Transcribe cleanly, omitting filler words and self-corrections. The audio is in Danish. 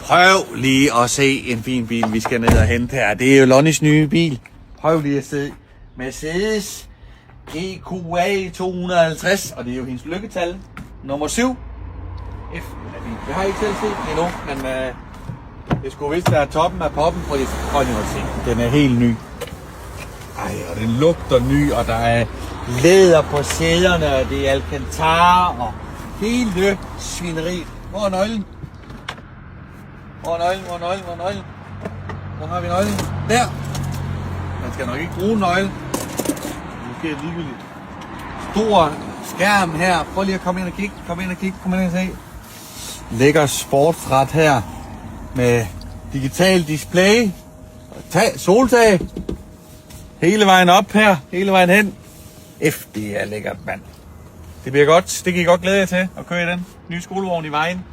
Prøv lige at se en fin bil, vi skal ned og hente her. Det er jo Lonnies nye bil. Prøv lige at se. Mercedes EQA 250, og det er jo hendes lykketal. Nummer 7. Jeg har ikke selv set den endnu, men det skulle vist være toppen af poppen, fordi den er helt ny. Ej, og den lugter ny, og der er læder på sæderne, og det er Alcantara, og hele svineriet. Hvor er nøglen? Hvor er nøglen? Hvor har vi nøglen? Der! Man skal nok ikke bruge nøglen. Måske er det ligegyldigt. Stor skærm her. Prøv lige at komme ind og kigge. Kom ind og se. Lækker sportsret her. Med digital display. Soltag. Hele vejen op her. Hele vejen hen. Det er lækkert, mand. Det bliver godt. Det kan I godt glæde jer til at køre i den nye skolevogn i vejen.